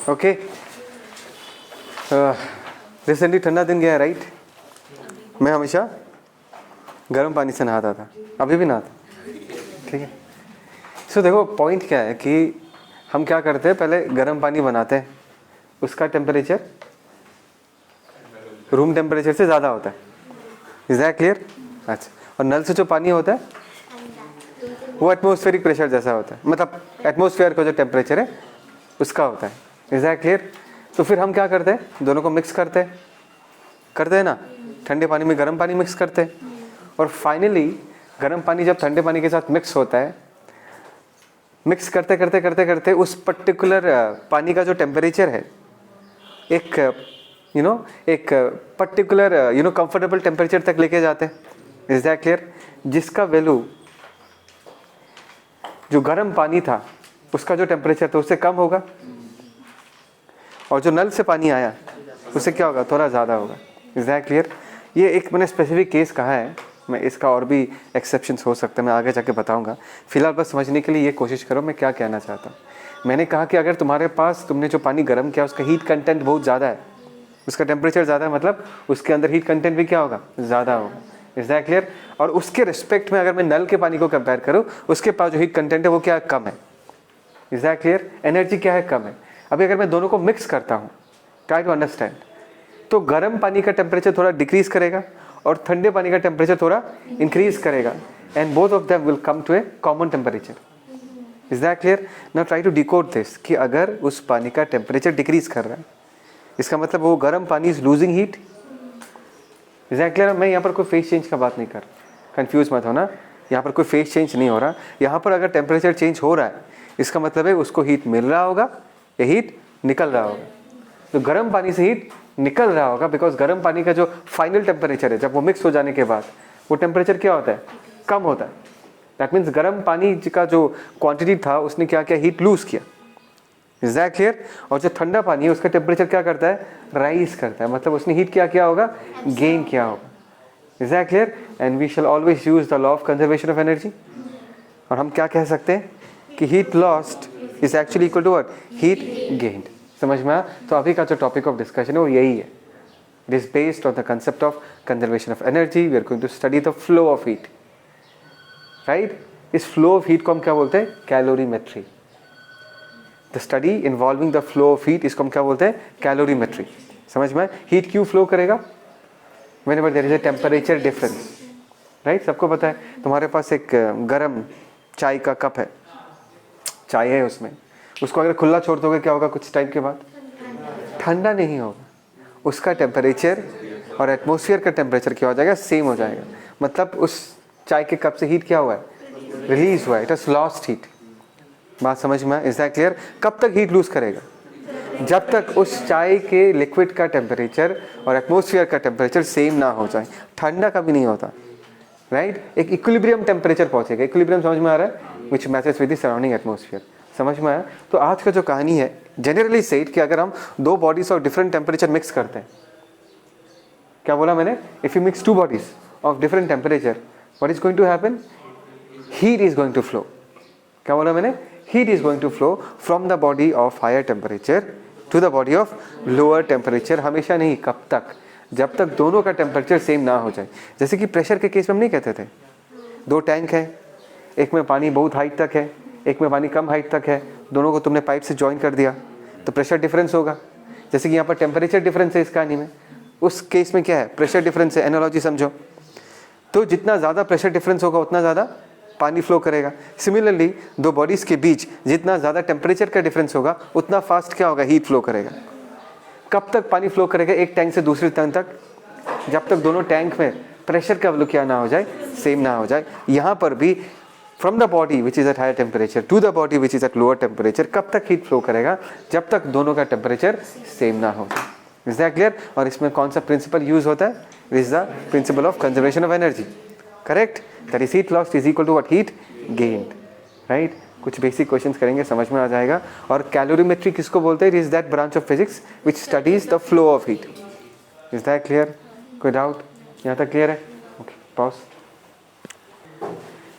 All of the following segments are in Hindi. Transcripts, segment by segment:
ओके, रिसेंटली ठंडा दिन गया है राइट। मैं हमेशा गर्म पानी से नहाता था, अभी भी नहाता, ठीक है। सो देखो पॉइंट क्या है कि हम क्या करते हैं, पहले गर्म पानी बनाते हैं, उसका टेम्परेचर रूम टेम्परेचर से ज़्यादा होता है। Is that clear? अच्छा, और नल से जो पानी होता है वो एटमॉस्फेरिक प्रेशर जैसा होता है, मतलब एटमॉस्फेयर का जो टेम्परेचर है उसका होता है। Is that clear? तो फिर हम क्या करते हैं, दोनों को मिक्स करते हैं ना, ठंडे पानी में गर्म पानी मिक्स करते हैं, और फाइनली गर्म पानी जब ठंडे पानी के साथ मिक्स होता है, मिक्स करते करते करते करते उस पर्टिकुलर पानी का जो टेम्परेचर है एक एक पर्टिकुलर कंफर्टेबल टेम्परेचर तक लेके जाते हैं। Is that clear? जिसका वैल्यू जो गर्म पानी था उसका जो टेम्परेचर था उससे कम होगा, और जो नल से पानी आया उससे क्या होगा, थोड़ा ज़्यादा होगा। Is that clear? ये एक मैंने स्पेसिफिक केस कहा है, मैं इसका और भी एक्सेप्शंस हो सकते हैं, मैं आगे जाके बताऊंगा। फिलहाल बस समझने के लिए ये कोशिश करो मैं क्या कहना चाहता हूँ। मैंने कहा कि अगर तुम्हारे पास तुमने जो पानी गर्म किया उसका हीट कंटेंट बहुत ज़्यादा है, उसका टेम्परेचर ज़्यादा है, मतलब उसके अंदर हीट कंटेंट भी क्या होगा, ज़्यादा होगा। Is that clear? और उसके रिस्पेक्ट में अगर मैं नल के पानी को कंपेयर करूँ, उसके पास जो हीट कंटेंट है वो क्या कम है। Is that clear? एनर्जी क्या है, कम है। अभी अगर मैं दोनों को मिक्स करता हूँ, ट्राई टू अंडरस्टैंड, तो गर्म पानी का टेम्परेचर थोड़ा डिक्रीज करेगा और ठंडे पानी का टेम्परेचर थोड़ा इंक्रीज करेगा, and both of them will come to a common temperature. Is that clear? Now try to decode this कि अगर उस पानी का टेम्परेचर डिक्रीज कर रहा है, इसका मतलब वो गर्म पानी is losing heat. Is that clear? मैं यहाँ पर कोई फेस चेंज का बात नहीं कर रहा, कंफ्यूज मत होना, यहाँ पर कोई फेस चेंज नहीं हो रहा। यहाँ पर अगर टेम्परेचर चेंज हो रहा है इसका मतलब है उसको हीट मिल रहा होगा या हीट निकल रहा होगा। तो गर्म पानी से हीट निकल रहा होगा, बिकॉज गर्म पानी का जो फाइनल टेम्परेचर है जब वो मिक्स हो जाने के बाद वो टेम्परेचर क्या होता है, कम होता है। दैट मीन्स गर्म पानी का जो क्वांटिटी था उसने क्या किया, हीट लूज किया। Is that clear? और जो ठंडा पानी है उसका टेम्परेचर क्या करता है, राइज करता है, मतलब उसने हीट क्या होगा, गेन किया होगा। Is that clear? And we shall always use the law of conservation of energy. और हम क्या कह सकते हैं कि heat lost is actually equal to what, heat gained. समझ में आया? तो अभी का जो टॉपिक ऑफ डिस्कशन है वो यही है। It is based on the concept of conservation of energy. We are going to study the flow of heat, right? इस फ्लो ऑफ हीट को हम क्या बोलते हैं, calorimetry. The study involving the flow of heat, इसको हम क्या बोलते हैं, कैलोरीमेट्री। समझ में? हीट क्यों फ्लो करेगा, whenever there is a temperature difference, right? सबको पता है तुम्हारे पास एक गर्म चाय का कप है, चाय है उसमें, उसको अगर खुला छोड़ दोगे क्या होगा, कुछ टाइम के बाद ठंडा नहीं होगा, उसका टेम्परेचर और एटमॉस्फेयर का टेम्परेचर क्या हो जाएगा, सेम हो जाएगा। मतलब उस चाय के कप से हीट क्या हुआ है, रिलीज हुआ है, इट हैज लॉस्ट हीट। बात समझ में? Is that clear? कब तक हीट लूज करेगा, जब तक उस चाय के लिक्विड का टेम्परेचर और एटमॉस्फेयर का टेम्परेचर सेम ना हो जाए। ठंडा कभी नहीं होता, राइट? एक इक्विलिब्रियम टेम्परेचर पहुंचेगा। इक्विलिब्रियम समझ में आ रहा है, which matches with the surrounding atmosphere. समझ में आया? तो आज का जो कहानी है, जनरली सेड कि अगर हम दो bodies of different temperature mix करते हैं, क्या बोला मैंने, if you mix two bodies of different temperature, what is going to happen, heat is going to flow. क्या बोला मैंने, heat is going to flow from the body of higher temperature to the body of lower temperature. हमेशा नहीं, कब तक, जब तक दोनों का टेम्परेचर सेम ना हो जाए। जैसे कि प्रेशर के केस में हम नहीं कहते थे, दो टैंक है, एक में पानी बहुत हाइट तक है, एक में पानी कम हाइट तक है, दोनों को तुमने पाइप से ज्वाइन कर दिया तो प्रेशर डिफरेंस होगा। जैसे कि यहाँ पर टेम्परेचर डिफरेंस है इस कहानी में, उस केस में क्या है, प्रेशर डिफरेंस है। एनालॉजी समझो, तो जितना ज़्यादा प्रेशर डिफरेंस होगा उतना ज़्यादा पानी फ्लो करेगा। सिमिलरली दो बॉडीज़ के बीच जितना ज़्यादा टेम्परेचर का डिफरेंस होगा उतना फास्ट क्या होगा, हीट फ्लो करेगा। कब तक पानी फ्लो करेगा, एक टैंक से दूसरे टैंक तक, जब तक दोनों टैंक में प्रेशर का वैल्यू क्या ना हो जाए, सेम ना हो जाए। यहाँ पर भी from the body which is at higher temperature to the body which is at lower temperature, कब तक हीट फ्लो करेगा, जब तक दोनों का टेम्परेचर सेम ना हो। Is that clear? और इसमें कौन सा प्रिंसिपल यूज होता है, it is the principle of conservation of energy, correct? That is heat lost is equal to what, heat gained, right? कुछ बेसिक क्वेश्चंस करेंगे, समझ में आ जाएगा। और कैलोरीमेट्री किसको बोलते हैं, it is that branch of physics which studies the flow of heat. Is that clear? कोई डाउट यहाँ तक क्लियर है? Okay, pause.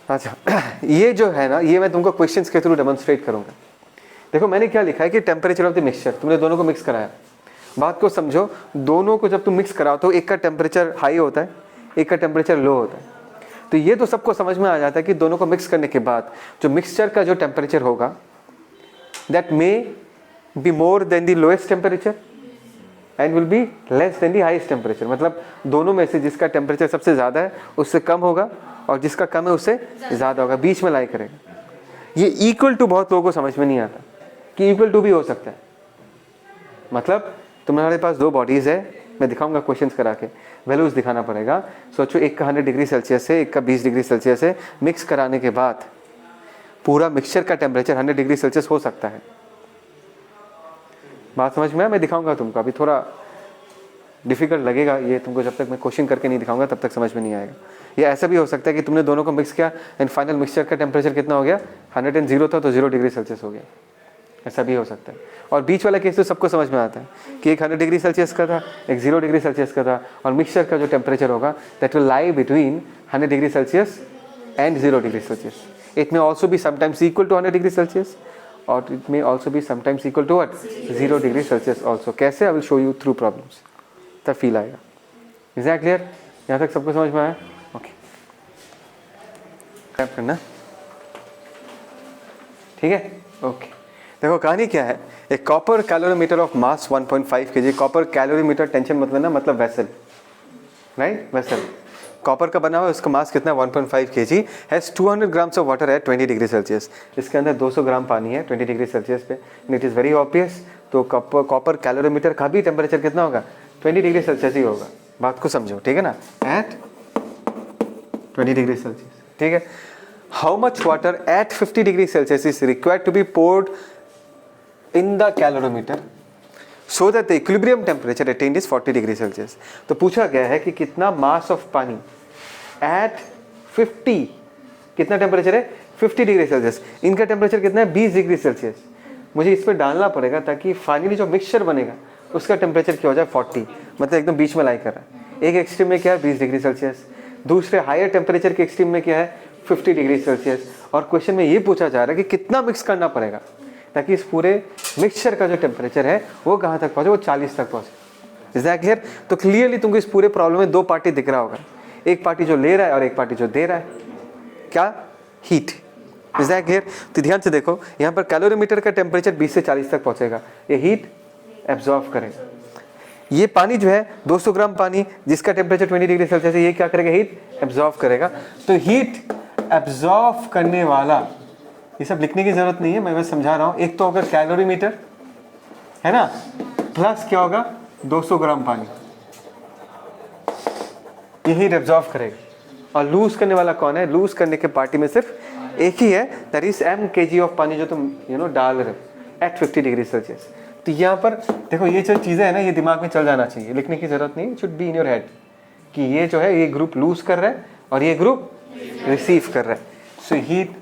अच्छा, ये जो है ना, ये मैं तुमको क्वेश्चंस के थ्रू डेमोन्स्ट्रेट करूंगा देखो मैंने क्या लिखा है कि टेम्परेचर ऑफ द मिक्सचर, तुमने दोनों को मिक्स कराया। बात को समझो, दोनों को जब तुम मिक्स कराओ तो एक का टेम्परेचर हाई होता है, एक का टेम्परेचर लो होता है। तो ये तो सबको समझ में आ जाता है कि दोनों को मिक्स करने के बाद जो मिक्सचर का जो टेम्परेचर होगा that may be more than the lowest temperature and will be less than the highest temperature. मतलब दोनों में से जिसका टेम्परेचर सबसे ज़्यादा है उससे कम होगा और जिसका कम है उससे ज़्यादा होगा, बीच में लाई करेगा। ये इक्वल टू बहुत लोगों को समझ में नहीं आता कि इक्वल टू भी हो सकता है। मतलब तुम्हारे पास दो बॉडीज़ है, मैं दिखाऊंगा क्वेश्चंस करा के, वैल्यूज दिखाना पड़ेगा। सोचो एक का 100 डिग्री सेल्सियस है, एक का 20 डिग्री सेल्सियस है। मिक्स कराने के बाद पूरा मिक्सचर का टेम्परेचर 100 डिग्री सेल्सियस हो सकता है। बात समझ में आया? मैं दिखाऊंगा तुमको, अभी थोड़ा डिफिकल्ट लगेगा ये तुमको, जब तक मैं क्वेश्चन करके नहीं दिखाऊंगा तब तक समझ में नहीं आएगा। ये ऐसा भी हो सकता है कि तुमने दोनों को मिक्स किया एंड फाइनल मिक्सचर का टेम्परेचर कितना हो गया, 100 था तो 0 डिग्री सेल्सियस हो गया, ऐसा भी हो सकता है। और बीच वाला केस तो सबको समझ में आता है कि एक 100 डिग्री सेल्सियस का था, एक 0 डिग्री सेल्सियस का था, और मिक्सचर का जो टेम्परेचर होगा that will lie between 100 degree Celsius and 0 degree Celsius. It may also be sometimes equal to 100 degree Celsius और it may also be sometimes equal to what, 0 degree Celsius also. कैसे? I will show you through problems, तब फील आएगा। Is that clear? यहाँ तक सबको समझ में आया? ओके, टाइप करना, ठीक है? ओके, देखो कहानी क्या है। एक copper calorimeter of mass 1.5 kg। Copper calorimeter, tension मतलब ना, मतलब वेसल, राइट? वेसल कॉपर का बना हुआ है, उसका मास कितना है 1.5 kg, has 200 grams of water at 20 degree Celsius. इसके अंदर 200 ग्राम पानी है 20 डिग्री सेल्सियस पे। And it is very obvious, तो कॉपर कैलोरीमीटर का भी टेम्परेचर कितना होगा, 20 डिग्री सेल्सियस ही होगा। बात को समझो, ठीक है ना? एट 20 डिग्री सेल्सियस, ठीक है। How much water at 50 degree Celsius is required to be poured in the calorimeter so that the equilibrium temperature attained is 40 degree Celsius. तो पूछा गया है कि कितना मास ऑफ पानी एट 50, कितना टेम्परेचर है 50 डिग्री सेल्सियस। इनका टेम्परेचर कितना है 20 डिग्री सेल्सियस। मुझे इस पर डालना पड़ेगा ताकि फाइनली जो मिक्सचर बनेगा उसका टेम्परेचर क्या हो जाए 40, मतलब एकदम बीच में लाई कर रहा है। एक एक्सट्रीम में क्या है 20 डिग्री सेल्सियस, दूसरे हायर टेम्परेचर के एक्सट्रीम में क्या है 50 डिग्री सेल्सियस। और क्वेश्चन में ये पूछा जा रहा है कि कितना मिक्स करना पड़ेगा ताकि इस पूरे मिक्सचर का जो टेम्परेचर है वो कहाँ तक पहुँचे, वो 40 तक पहुँचे। Is that clear? तो क्लियरली तुमको इस पूरे प्रॉब्लम में दो पार्टी दिख रहा होगा, एक पार्टी जो ले रहा है और एक पार्टी जो दे रहा है, क्या, हीट। Is that clear? तो ध्यान से देखो, यहाँ पर कैलोरीमीटर का टेम्परेचर 20 से 40 तक पहुँचेगा, ये हीट एब्जॉर्व करेगा। ये पानी जो है 200 ग्राम पानी जिसका टेम्परेचर 20 डिग्री सेल्सियस है, ये क्या करेगा, हीट एब्जॉर्व करेगा। तो हीट एब्जॉर्व करने वाला, ये सब लिखने की जरूरत नहीं है, मैं बस समझा रहा हूँ। एक तो होगा कैलोरीमीटर, है ना, प्लस क्या होगा 200 ग्राम पानी, ये हीट एब्जॉर्व करेगा। और लूज करने वाला कौन है? लूज करने के पार्टी में सिर्फ एक ही है, that is m kg of पानी जो तुम डाल रहे हो एट 50 डिग्री सेल्सियस। तो यहाँ पर देखो ये जो चीज़ें है ना, ये दिमाग में चल जाना चाहिए, लिखने की जरूरत नहीं, should be in your head कि ये जो है ये ग्रुप लूज कर रहा है और ये ग्रुप रिसीव कर रहा है। सो हीट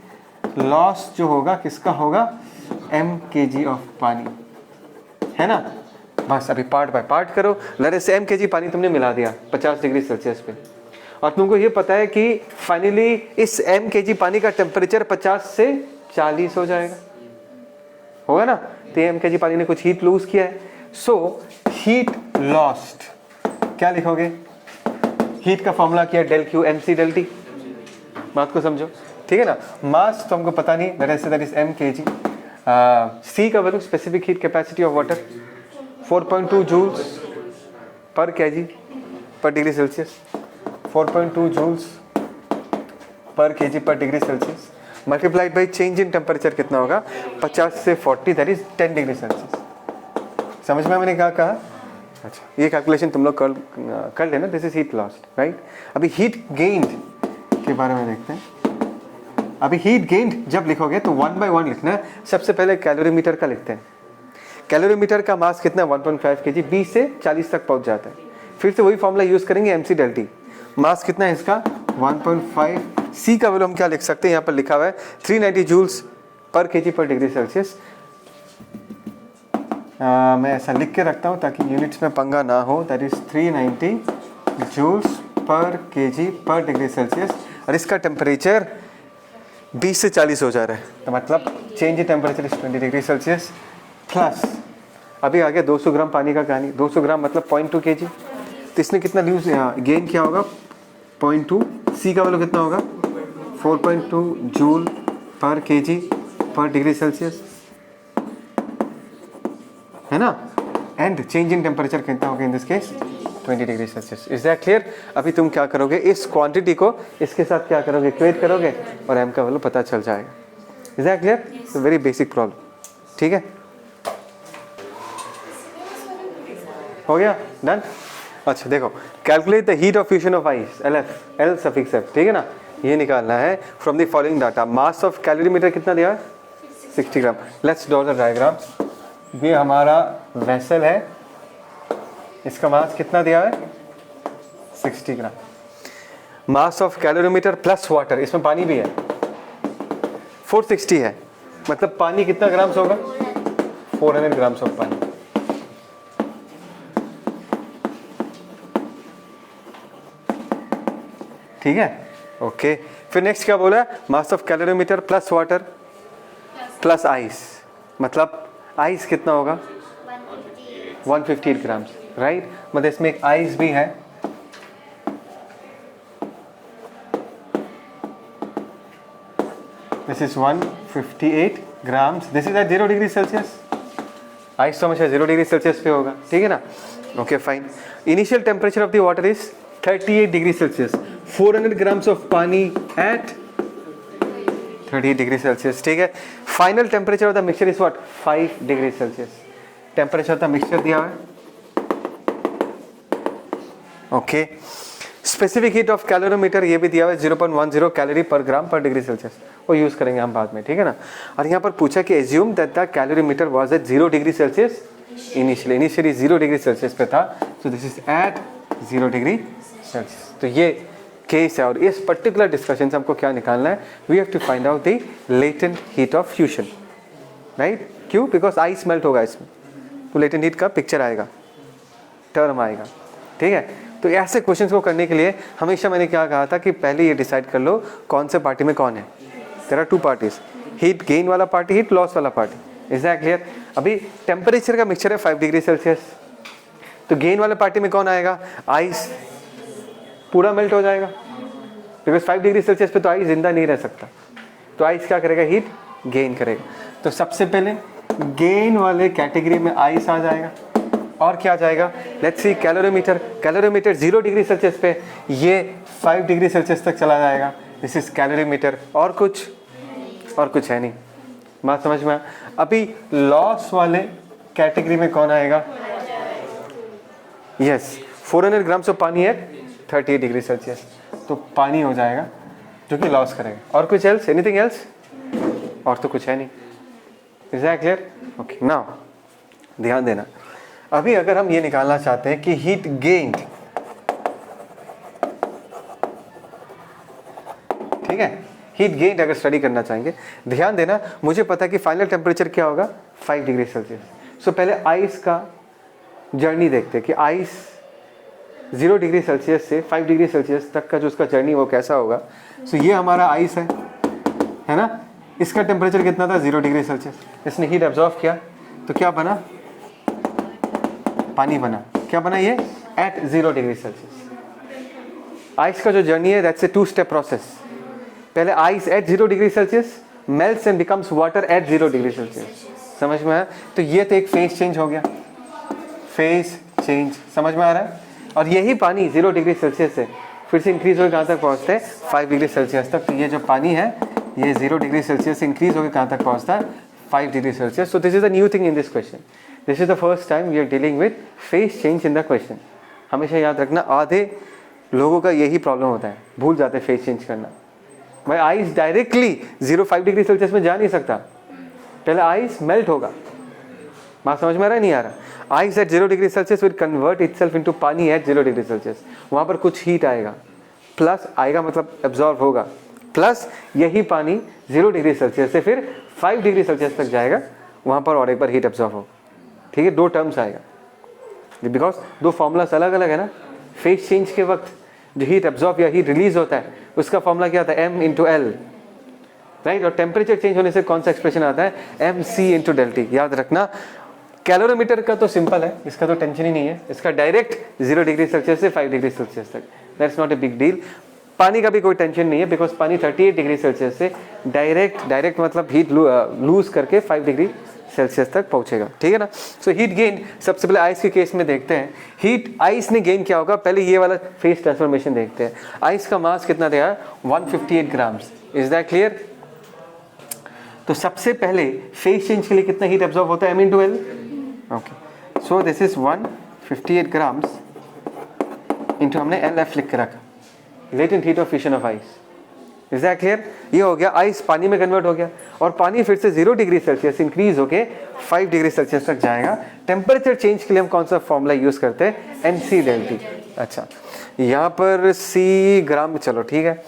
लॉस जो होगा किसका होगा, m kg ऑफ पानी, है ना। बस अभी पार्ट बाय पार्ट करो। लड़े से m kg पानी तुमने मिला दिया 50 डिग्री सेल्सियस पे, और तुमको ये पता है कि फाइनली इस m kg पानी का टेम्परेचर 50 से 40 हो जाएगा, होगा ना। तो m kg पानी ने कुछ हीट लूज किया है, सो हीट लॉस्ट क्या लिखोगे, हीट का फॉर्मूला क्या है, del Q mc del T. बात को समझो, ठीक है ना। मास तो हमको पता नहीं, that is m kg। c का value specific heat capacity of water 4.2 joules per kg per degree Celsius, 4.2 joules per kg per degree Celsius multiplied by change in temperature कितना होगा 50 से 40, दैट इज 10 डिग्री सेल्सियस। समझ में मैंने क्या कहा? अच्छा, ये कैलकुलेशन तुम लोग कर लेना। This is heat lost, right. अभी हीट गेन्ड के बारे में देखते हैं। अभी हीट गेन्ड जब लिखोगे तो 1 by 1 लिखना है। सबसे पहले कैलोरीमीटर का लिखते हैं। कैलोरीमीटर का मास कितना है 1.5 kg, 20 से 40 तक पहुंच जाता है। फिर से वही फॉर्मूला यूज करेंगे, mc डेल टी। मास कितना है इसका 1.5। सी का वैल्यू हम क्या लिख सकते हैं, यहाँ पर लिखा हुआ है 390 joules per kg per degree Celsius. मैं ऐसा लिख के रखता हूँ ताकि यूनिट्स में पंगा ना हो, that is 390 joules per kg per degree Celsius. और इसका टेम्परेचर 20 से 40 हो जा रहा है, तो मतलब change in temperature is 20 degree Celsius plus, अभी आ गया 200 ग्राम पानी का कहानी, 200 ग्राम मतलब 0.2 kg, तो इसने कितना यूज गेन किया होगा 0.2, सी का वैल्यू कितना होगा 4.2 जूल पर kg पर डिग्री सेल्सियस, है ना, एंड चेंज इन टेम्परेचर कितना होगा in this case 20 degree Celsius. Is that clear? अभी तुम क्या करोगे, इस क्वांटिटी को इसके साथ क्या करोगे, इक्वेट करोगे और एम का वैल्यू पता चल जाएगा। Is that clear? तो वेरी बेसिक प्रॉब्लम, ठीक है, हो गया, डन। अच्छा देखो, calculate the heat of fusion of ice, LF, L suffix F, ठीक है ना, ये निकालना है from the following data. Mass of calorimeter कितना दिया है 60 gram. Let's draw the diagram. ये हमारा वेसल है, इसका मास कितना दिया है 60 gram. Mass of calorimeter plus water, इसमें पानी भी है 460 है, मतलब पानी कितना ग्राम्स होगा 400 ग्राम्स ऑफ पानी। ठीक है, ओके। फिर नेक्स्ट क्या बोला, मास of calorimeter plus water plus ice, मतलब आइस कितना होगा 158 ग्राम्स, राइट, मतलब इसमें एक आइस भी है, this is 158 grams, this is at 0 degree Celsius, ice तो हमेशा 0 डिग्री सेल्सियस पे होगा, ठीक है ना, okay fine. Initial temperature of the water is 38 degree Celsius, 400 grams of पानी एट 30 डिग्री सेल्सियस, ठीक है। Final temperature of the mixture is what 5 degree Celsius, temperature of the mixture दिया है, okay. Specific heat of calorimeter ये भी दिया हुआ है 0.10 calorie per gram per degree Celsius, वो यूज करेंगे हम बाद में, ठीक है ना। और यहाँ पर पूछा कि assume that the calorimeter was at 0 degree Celsius initially 0 degree Celsius पे था, so this is at 0 degree Celsius. तो ये केस है, और इस पर्टिकुलर डिस्कशन से हमको क्या निकालना है, we have to find out the latent heat of fusion, right, क्यों, बिकॉज आइस मेल्ट होगा इसमें, तो लेटेंट हीट का पिक्चर आएगा, टर्म आएगा, ठीक है। तो ऐसे क्वेश्चंस को करने के लिए हमेशा मैंने क्या कहा था कि पहले ये डिसाइड कर लो कौन से पार्टी में कौन है। There are 2 parties, heat gain वाला पार्टी, हीट लॉस वाला पार्टी। Is that clear? अभी टेम्परेचर का मिक्सचर है 5 डिग्री सेल्सियस, तो गेन वाले पार्टी में कौन आएगा, आइस पूरा मेल्ट हो जाएगा, बिकॉज 5 डिग्री सेल्सियस पे तो आइस जिंदा नहीं रह सकता, तो आइस क्या करेगा, हीट गेन करेगा। तो सबसे पहले गेन वाले कैटेगरी में आइस आ जाएगा, और क्या आ जाएगा, let's see calorimeter, calorimeter 0 degree Celsius पे ये 5 डिग्री सेल्सियस तक चला जाएगा, दिस इज कैलोरीमीटर, और कुछ है नहीं, बात समझ में। अभी लॉस वाले कैटेगरी में कौन आएगा, यस 400 ग्राम्स ऑफ पानी है 38 डिग्री सेल्सियस, तो पानी हो जाएगा जो कि लॉस करेगा, और कुछ एल्स, एनीथिंग एल्स, और तो कुछ है नहीं। Is that clear? Okay, now ध्यान देना, अभी अगर हम ये निकालना चाहते हैं कि हीट गेन्ड, ठीक है, हीट गेन्ड अगर स्टडी करना चाहेंगे, ध्यान देना, मुझे पता है कि फाइनल टेम्परेचर क्या होगा 5 डिग्री सेल्सियस। सो पहले आइस का जर्नी देखते हैं कि आइस 0 डिग्री सेल्सियस से 5 डिग्री सेल्सियस तक का जो उसका जर्नी वो कैसा होगा। सो ये हमारा आइस है ना, इसका टेम्परेचर कितना था 0 डिग्री सेल्सियस, इसने हीट एब्जॉर्व किया, तो क्या बना, पानी बना, क्या बना ये एट 0 डिग्री सेल्सियस। आइस का जो जर्नी है दैट्स ए 2 स्टेप प्रोसेस, पहले ice eight 0 degree Celsius melts and becomes water at 0 degree Celsius, समझ में आया? तो ये तो एक फेज चेंज हो गया, फेज चेंज, समझ में आ रहा है। और यही पानी 0 डिग्री सेल्सियस से फिर से इंक्रीज होकर कहाँ तक पहुँचते हैं 5 डिग्री सेल्सियस तक। तो ये जो पानी है ये 0 डिग्री सेल्सियस से इंक्रीज होकर कहाँ तक पहुँचता है 5 degree Celsius. So this is the new thing in this question, this is the first time we are dealing with phase change in the question. हमेशा याद रखना, आधे लोगों का यही प्रॉब्लम होता है, भूल जाते हैं फेज चेंज करना। भाई आइस डायरेक्टली 0.5 डिग्री सेल्सियस में जा नहीं सकता, पहले आइस मेल्ट होगा, बात समझ में आ रहा है नहीं आ रहा। Ice eight 0 degree Celsius will convert itself into पानी एट 0 डिग्री सेल्सियस, वहाँ पर कुछ हीट आएगा, प्लस आएगा मतलब एब्जॉर्ब होगा, प्लस यही पानी 0 डिग्री सेल्सियस से फिर 5 डिग्री सेल्सियस तक जाएगा, वहाँ पर और एक बार हीट एब्जॉर्ब होगा। ठीक है, 2 टर्म्स आएगा, बिकॉज 2 फॉर्मूलास अलग अलग है ना। फेज चेंज के वक्त जो हीट एब्जॉर्ब या हीट रिलीज होता है उसका फॉर्मूला क्या होता है, m इंटू एल, राइट। और टेम्परेचर चेंज होने से कौन सा एक्सप्रेशन आता है, mc इंटू डेल टी। याद रखना कैलोरीमीटर का तो सिंपल है, इसका तो टेंशन ही नहीं है, इसका डायरेक्ट 0 डिग्री सेल्सियस से 5 डिग्री सेल्सियस तक, that's not a big deal. पानी का भी कोई टेंशन नहीं है, बिकॉज पानी 38 डिग्री सेल्सियस से डायरेक्ट मतलब हीट लूज करके 5 डिग्री सेल्सियस तक पहुंचेगा, ठीक है ना। सो हीट गेन सबसे पहले आइस के केस में देखते हैं, हीट आइस ने गेन क्या होगा, पहले ये वाला फेस ट्रांसफॉर्मेशन देखते हैं। आइस का मास कितना देगा, 158 ग्राम्स, इज दैट क्लियर। तो सबसे पहले फेस चेंज के लिए कितना हीट एब्जॉर्ब होता है, m into L. Okay, so this is 158 grams into हमने LF लिख के रखा, latent heat of fission of ice, is that clear. ये हो गया, आइस पानी में कन्वर्ट हो गया और पानी फिर से 0 डिग्री सेल्सियस इंक्रीज होके 5 डिग्री सेल्सियस तक जाएगा। टेम्परेचर चेंज के लिए हम कौन सा फॉर्मूला यूज करते हैं, mc डेल टी। अच्छा, यहाँ पर c ग्राम, चलो ठीक है,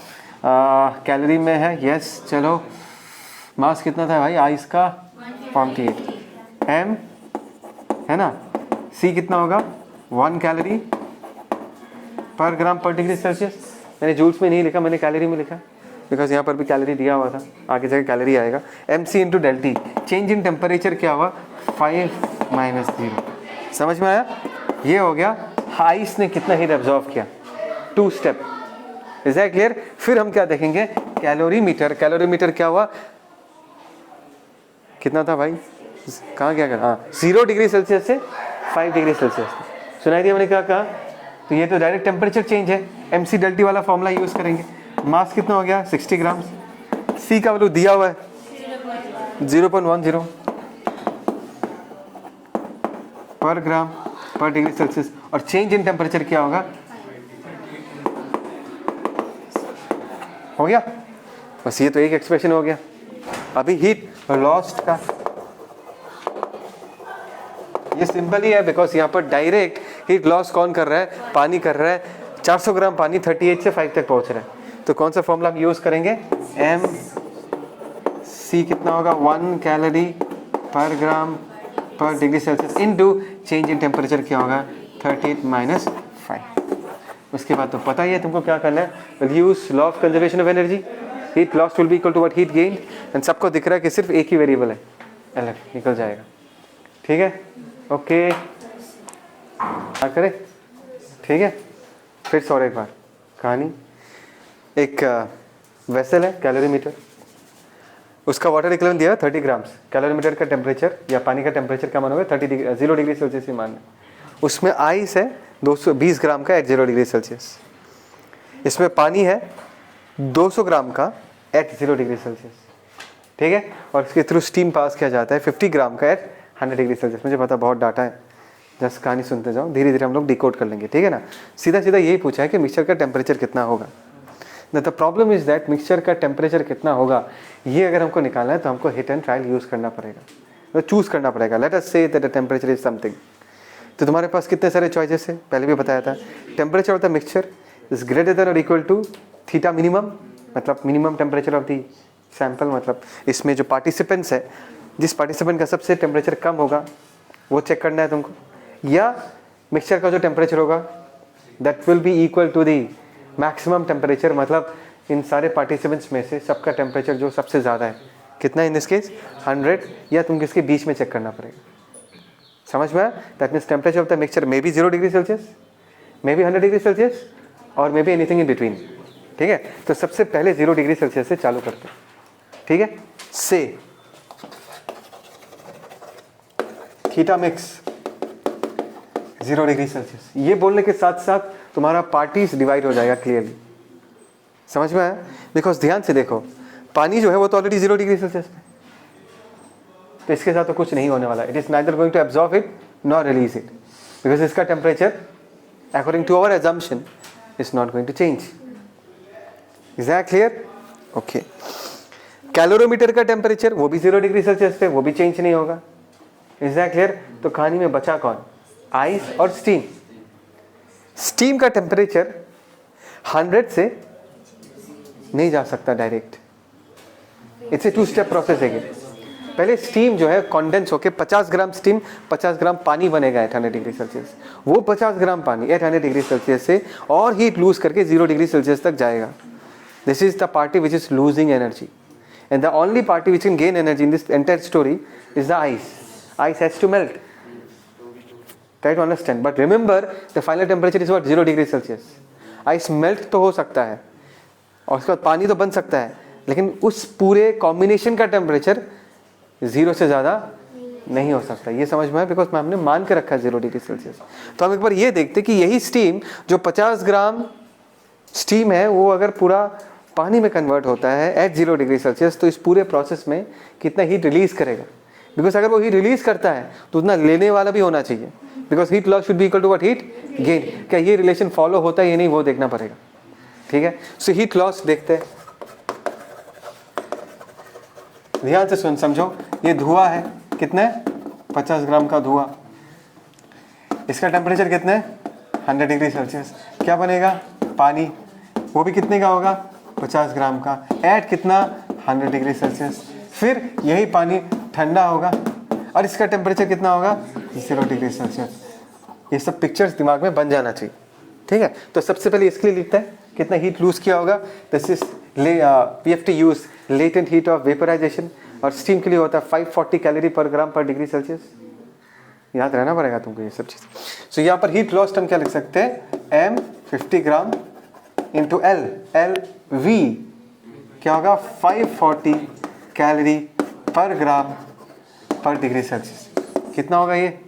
कैलोरी में है, यस चलो। मास कितना था भाई आइस का, 48, m है ना, c कितना होगा, 1 calorie per gram per degree Celsius. मैंने जूल्स में नहीं लिखा, मैंने कैलोरी में लिखा, बिकॉज यहाँ पर भी कैलोरी दिया हुआ था, आगे जाके कैलोरी आएगा। mc into del T, change in temperature क्या हुआ, 5 - 0। समझ में आया, ये हो गया आइस ने कितना हीट एब्जॉर्व किया, 2 स्टेप, इज दैट क्लियर। फिर हम क्या देखेंगे, कैलोरीमीटर। कैलोरीमीटर क्या हुआ, कितना था भाई, कहाँ क्या करा, हाँ 0 डिग्री सेल्सियस से 5 डिग्री सेल्सियस। सुनाई दिया मैंने क्या कहा, तो ये तो डायरेक्ट टेम्परेचर चेंज है, mc डेल टी वाला फॉर्मूला यूज करेंगे। मास कितना हो गया, 60 ग्राम, c का वैल्यू दिया हुआ है 0.10 पर ग्राम पर डिग्री सेल्सियस, और चेंज इन टेम्परेचर क्या होगा, हो गया बस, ये तो एक एक्सप्रेशन हो गया। अभी हीट लॉस्ट का, ये सिंपल ही है, बिकॉज यहाँ पर डायरेक्ट हीट लॉस कौन कर रहा है, पानी कर रहा है। 400 ग्राम पानी 38 से 5 तक पहुंच रहा है, तो कौन सा फॉर्मूला हम यूज करेंगे, mc कितना होगा, 1 calorie per gram per degree Celsius into change in temperature क्या होगा, 38 - 5। उसके बाद तो पता ही है तुमको क्या करना है, will use law of conservation of energy, heat lost will be equal to what heat gained, and सबको दिख रहा है कि सिर्फ एक ही वेरिएबल है, LF निकल जाएगा, ठीक है। ओके, क्या करें, ठीक है। फिर सौ एक बार कहानी, एक वेसल है कैलोरीमीटर, उसका वाटर इक्विवेलेंट दिया 30 ग्राम्स, कैलोरीमीटर का टेम्परेचर या पानी का टेम्परेचर क्या मानोगे, 0 डिग्री सेल्सियस ही मानना। उसमें आइस है 220 ग्राम का एट 0 डिग्री सेल्सियस, इसमें पानी है 200 ग्राम का एट 0 डिग्री सेल्सियस, ठीक है। और इसके थ्रू स्टीम पास किया जाता है 50 ग्राम का एट 100 डिग्री सेल्सियस। मुझे पता बहुत डाटा है, जस्ट कहानी सुनते जाओ, धीरे धीरे हम लोग डिकोड कर लेंगे, ठीक है ना। सीधा सीधा यही पूछा है कि मिक्सचर का टेम्परेचर कितना होगा। The problem is that mixture का टेम्परेचर कितना होगा, ये अगर हमको निकालना है तो हमको हिट एंड ट्रायल यूज़ करना पड़ेगा, तो चूज़ करना पड़ेगा। Let us say that the temperature is something, तो तुम्हारे पास कितने सारे चॉइसेस है, पहले भी बताया था। Temperature of the mixture is greater than और इक्वल टू थीटा मिनिमम, मतलब minimum temperature of the sample, मतलब इसमें जो पार्टिसिपेंट्स है, जिस पार्टिसिपेंट का सबसे टेम्परेचर कम होगा वो चेक करना है तुमको, या मिक्सचर का जो टेम्परेचर होगा that will be equal to the maximum temperature, मतलब इन सारे पार्टिसिपेंट्स में से सबका टेम्परेचर जो सबसे ज़्यादा है कितना, इन दिस केस 100, या तुम किसके बीच में चेक करना पड़ेगा। समझ में आया, that means temperature of the mixture may be 0 degree Celsius, may be 100 degree Celsius, और may be anything in between, ठीक है। तो सबसे पहले 0 डिग्री सेल्सियस से चालू करते हैं, ठीक है। से थीटा मिक्स 0 डिग्री सेल्सियस, ये बोलने के साथ साथ तुम्हारा पार्टीज डिवाइड हो जाएगा क्लियरली, समझ में आया। बिकॉज ध्यान से देखो, पानी जो है वो तो ऑलरेडी 0 डिग्री सेल्सियस में, तो इसके साथ तो कुछ नहीं होने वाला। It is neither going to absorb it nor release it, because इसका temperature according to our assumption is not going to change. Is that clear? Okay. Calorimeter का टेम्परेचर वो भी 0 डिग्री सेल्सियस पे, वो भी चेंज नहीं होगा। Is that clear? तो कहानी में बचा कौन? आइस और स्टीम। स्टीम का टेम्परेचर 100 से नहीं जा सकता direct, it's a 2 step process है। पहले स्टीम जो है कॉन्डेंस होकर 50 ग्राम स्टीम 50 ग्राम पानी बनेगा एट 100 डिग्री सेल्सियस। वो 50 ग्राम पानी एट 100 डिग्री सेल्सियस से और हीट लूज करके 0 डिग्री सेल्सियस तक जाएगा। This is the party which is losing energy. and the only party which can gain energy in this entire story is the ice. Ice has to melt. Try to understand. But remember, the final temperature is what? 0 degree Celsius. Ice melt तो हो सकता है और उसके बाद पानी तो बन सकता है, लेकिन उस पूरे कॉम्बिनेशन का टेम्परेचर 0 से ज़्यादा नहीं हो सकता. ये समझ में है, बिकॉज हमने मान के रखा है 0 डिग्री सेल्सियस. तो हम एक बार ये देखते कि यही स्टीम जो 50 ग्राम स्टीम है वो अगर पूरा पानी में कन्वर्ट होता है एट 0 डिग्री सेल्सियस, तो इस पूरे प्रोसेस में कितना हीट रिलीज करेगा. बिकॉज अगर वो हीट रिलीज करता है तो उतना लेने वाला भी होना चाहिए, because heat loss should be equal to what? Heat gain. क्या ये रिलेशन फॉलो होता है ये नहीं, वो देखना पड़ेगा. ठीक है, सो हीट लॉस देखते हैं. ध्यान से सुन, समझो. ये धुआं है, कितने? 50 ग्राम का धुआं. इसका टेम्परेचर कितने? 100 डिग्री सेल्सियस. क्या बनेगा? पानी. वो भी कितने का होगा? 50 ग्राम का. ऐट कितना? 100 डिग्री सेल्सियस. फिर यही पानी ठंडा होगा और इसका टेम्परेचर कितना होगा? 0 डिग्री सेल्सियस. ये सब पिक्चर्स दिमाग में बन जाना चाहिए. ठीक है, तो सबसे पहले इसके लिए लिखते हैं कितना हीट लूज किया होगा. This is we have to use latent heat of vaporization, और स्टीम के लिए होता है 540 calorie per gram per degree Celsius. याद रहना पड़ेगा तुमको ये सब चीज़. सो यहाँ पर हीट लॉस हम क्या लिख सकते हैं? m 50 gram into L. L V क्या होगा? 540 calorie per gram per degree Celsius. कितना होगा ये?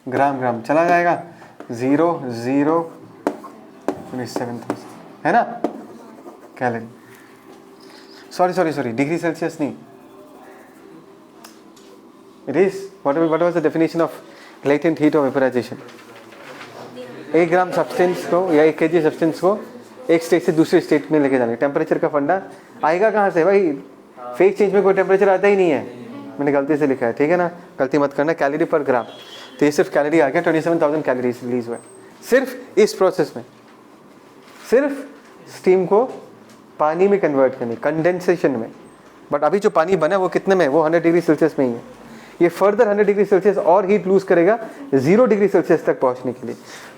ग्राम ग्राम चला जाएगा. 27,000 है ना कैलोरी. सॉरी डिग्री सेल्सियस नहीं. It is what was the definition of latent heat of vaporization? 1 gram substance को या 1 kg सब्सटेंस को एक स्टेट से दूसरे स्टेट में लेके जाने. टेम्परेचर का फंडा आएगा कहाँ से भाई? फेज चेंज में कोई टेम्परेचर आता ही नहीं है. मैंने गलती से लिखा है, ठीक है ना, गलती मत करना. कैलोरी पर ग्राम, तो ये सिर्फ कैलोरी आ गया. 27,000 कैलोरीज रिलीज हुआ सिर्फ इस प्रोसेस में. सिर्फ स्टीम को पानी में कन्वर्ट करने, कंडेंसेशन में. बट अभी जो पानी बना है वो कितने में? वो 100 डिग्री सेल्सियस में ही है. ये फर्दर 100 डिग्री सेल्सियस और हीट लूज करेगा 0 डिग्री सेल्सियस तक पहुंचने के लिए.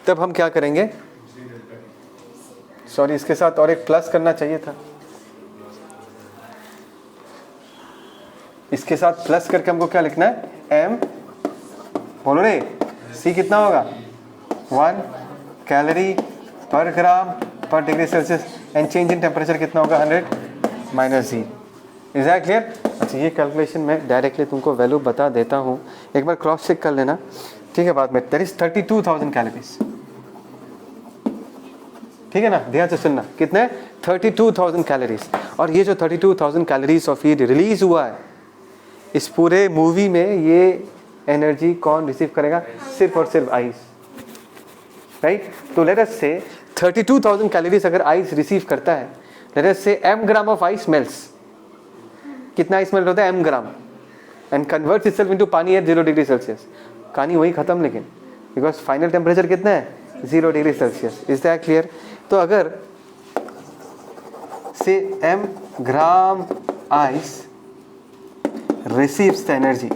तब हम क्या करेंगे? सॉरी, इसके साथ और एक प्लस करना चाहिए था. इसके साथ प्लस करके हमको क्या लिखना है? m, बोलो रे, c कितना होगा? 1 calorie per gram per degree Celsius, and change in temperature कितना होगा? 100 minus G. Is that clear? अच्छा, ये कैलकुलेशन मैं डायरेक्टली तुमको वैल्यू बता देता हूँ, एक बार क्रॉस चेक कर लेना. ठीक है, बाद में. That is 32,000 calories. ठीक है ना, ध्यान से सुनना. कितने? 32,000 कैलोरीज. और ये जो 32,000 कैलोरीज ऑफ हीट रिलीज हुआ है इस पूरे मूवी में, ये एनर्जी कौन रिसीव करेगा? सिर्फ और सिर्फ आइस. राइट? तो लेट अस से 32,000 कैलोरीज अगर आइस रिसीव करता है, लेट अस से m gram of ice melts. कितना आइस मेल्ट होता है? m gram. And converts itself into पानी एट 0 डिग्री सेल्सियस. कहानी वही खत्म, लेकिन बिकॉज फाइनल टेम्परेचर कितना है? 0 degree Celsius. Is that clear? तो अगर से m gram ice receives the energy,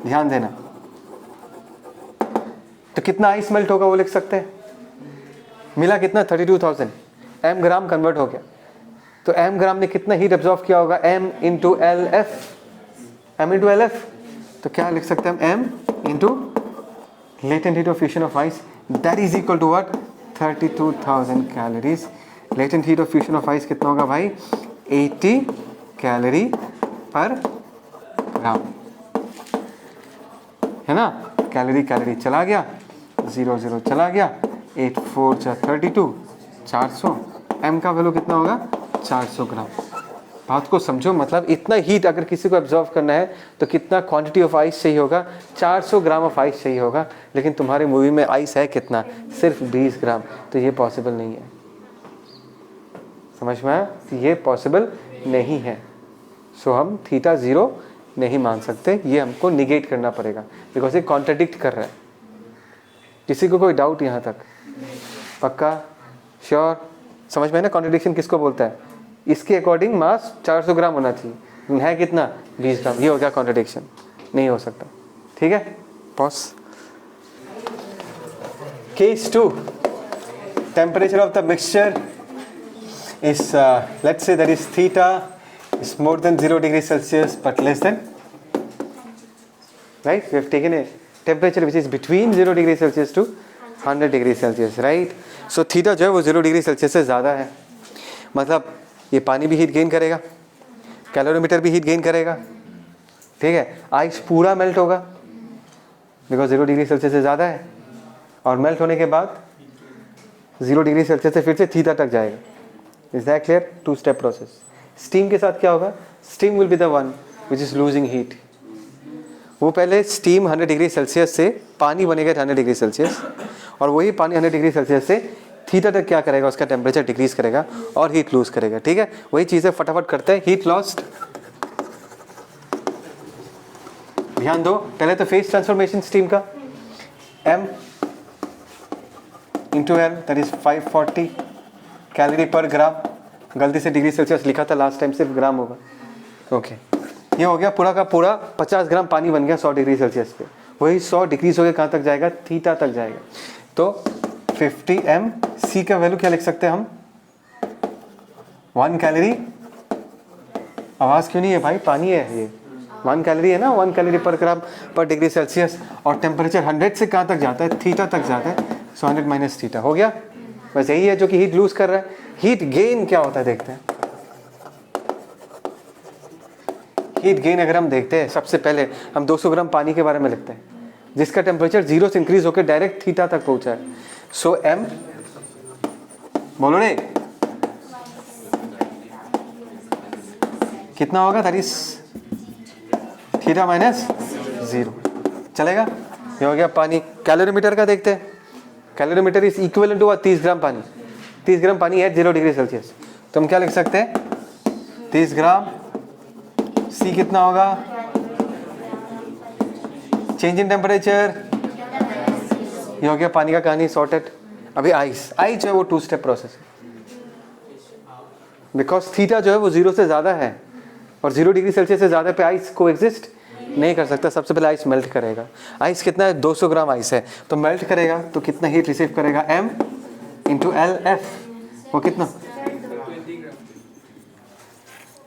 ध्यान देना, तो कितना आइस मेल्ट होगा वो लिख सकते हैं. मिला कितना? 32,000. m ग्राम कन्वर्ट हो गया, तो m ग्राम ने कितना हीट एब्जॉर्ब किया होगा? m into L F. m into L F, तो क्या लिख सकते हैं हम? m into latent heat of fusion of ice, that is equal to what? 32,000 calories. Latent heat of fusion of ice कितना होगा भाई? 80 कैलोरी पर ग्राम, है ना. कैलोरी कैलोरी चला गया, 0 चला गया, 8 4 32, 400. m का वैल्यू कितना होगा? 400 ग्राम. बात को समझो, मतलब इतना हीट अगर किसी को एब्जॉर्व करना है तो कितना क्वांटिटी ऑफ आइस चाहिए होगा? 400 ग्राम ऑफ आइस चाहिए होगा. लेकिन तुम्हारे मूवी में आइस है कितना? सिर्फ 20 ग्राम. तो ये पॉसिबल नहीं है. समझ में आया? ये पॉसिबल नहीं है. सो हम थीटा 0 नहीं मान सकते. ये हमको निगेट करना पड़ेगा, बिकॉज ये कॉन्ट्राडिक्ट कर रहा है. किसी को कोई डाउट यहाँ तक? पक्का? श्योर? समझ में है ना कॉन्ट्रडिक्शन किसको बोलता है? इसके अकॉर्डिंग मास 400 ग्राम होना चाहिए, है कितना? 20 ग्राम. ये हो गया कॉन्ट्रडिक्शन, नहीं हो सकता. ठीक है, pause. Case 2, temperature of the mixture is let's say that is theta It's more than 0 degrees Celsius but less than, right? We have taken a temperature which is between 0 degrees Celsius to 100 degrees Celsius, right? So theta जो है वो 0 डिग्री सेल्सियस से ज़्यादा है, मतलब ये पानी भी हीट गेन करेगा, कैलोरीमीटर भी हीट गेन करेगा, ठीक है। आइस पूरा मेल्ट होगा बिकॉज 0 डिग्री सेल्सियस से ज़्यादा है, और मेल्ट होने के बाद 0 डिग्री सेल्सियस से फिर से थीटा तक जाएगा। Is that clear? 2 step process. Steam के साथ क्या होगा? Steam will be the one which is losing heat. वो पहले स्टीम 100 डिग्री सेल्सियस से पानी बनेगा 100 डिग्री सेल्सियस, और वही पानी 100 डिग्री सेल्सियस से थीटा तक क्या करेगा? उसका टेम्परेचर डिक्रीज करेगा और हीट लूज करेगा, ठीक है। वही चीज़ें फटाफट करते हैं। हीट लॉस्ट, ध्यान दो, पहले तो फेज ट्रांसफॉर्मेशन स्टीम का, M into L that is 540 calorie per ग्राम। गलती से डिग्री सेल्सियस लिखा था लास्ट टाइम, सिर्फ ग्राम होगा, ओके। ये हो गया पूरा का पूरा 50 ग्राम पानी बन गया 100 डिग्री सेल्सियस पे। वही 100 डिक्रीज हो गया कहाँ तक जाएगा? थीटा तक जाएगा। तो 50 M, C का वैल्यू क्या लिख सकते हैं हम? 1 कैलोरी। आवाज़ क्यों नहीं है भाई? पानी है ये, 1 कैलोरी है ना, 1 calorie per gram per degree Celsius. और टेम्परेचर 100 से कहाँ तक जाता है? थीटा तक जाता है। सो 100 माइनस थीटा हो गया। बस यही है जो कि हीट लूज कर रहा है। हीट गेन क्या होता है देखते हैं। हीट गेन अगर हम देखते हैं, सबसे पहले हम 200 ग्राम पानी के बारे में लिखते हैं जिसका टेम्परेचर 0 से इंक्रीज होकर डायरेक्ट थीटा तक पहुंचा है। सो M, बोलो रे, कितना होगा? दैट इज थीटा माइनस 0, चलेगा। ये हो गया पानी। कैलोरीमीटर का देखते हैं। कैलोरीमीटर इज इक्विवेलेंट टू 30 ग्राम पानी। 30 ग्राम पानी है 0 डिग्री सेल्सियस, तो हम क्या लिख सकते हैं? 30 ग्राम। C कितना होगा? चेंज इन टेम्परेचर, ये हो गया पानी का कहानी सॉर्टेड। अभी आइस, आइस जो है वो 2 स्टेप प्रोसेस है, बिकॉज थीटा जो है वो 0 से ज़्यादा है, और 0 डिग्री सेल्सियस से ज़्यादा पे आइस को एग्जिस्ट नहीं कर सकता। सबसे पहले आइस मेल्ट करेगा। आइस कितना है? 200 ग्राम आइस है, तो मेल्ट करेगा तो कितना हीट रिसीव करेगा? M इंटू LF, वो कितना?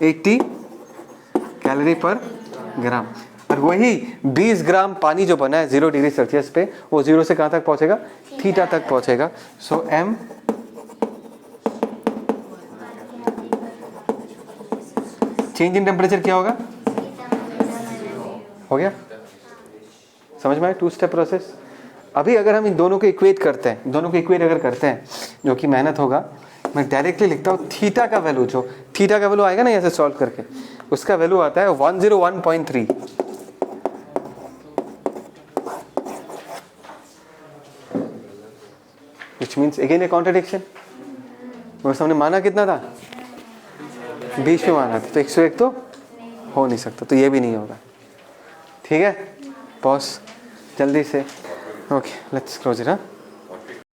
80 कैलोरी पर ग्राम। और वही 20 ग्राम पानी जो बना है 0 डिग्री सेल्सियस पे, वो 0 से कहाँ तक पहुँचेगा? थीटा तक पहुँचेगा। सो M चेंज इन टेम्परेचर क्या होगा? हो गया, समझ में आया? 2 स्टेप प्रोसेस। अभी अगर हम इन दोनों को इक्वेट करते हैं, दोनों को इक्वेट अगर करते हैं, जो कि मेहनत होगा, मैं डायरेक्टली लिखता हूँ थीटा का वैल्यू, जो थीटा का वैल्यू आएगा ना ऐसे सॉल्व करके, उसका वैल्यू आता है 101.3। Which means again A contradiction. बस हमने माना कितना था? 20 में माना था, तो 101 तो हो नहीं सकता, तो ये भी नहीं होगा, ठीक है। बॉस जल्दी से, ओके लेट्स क्लोज इट। हाँ,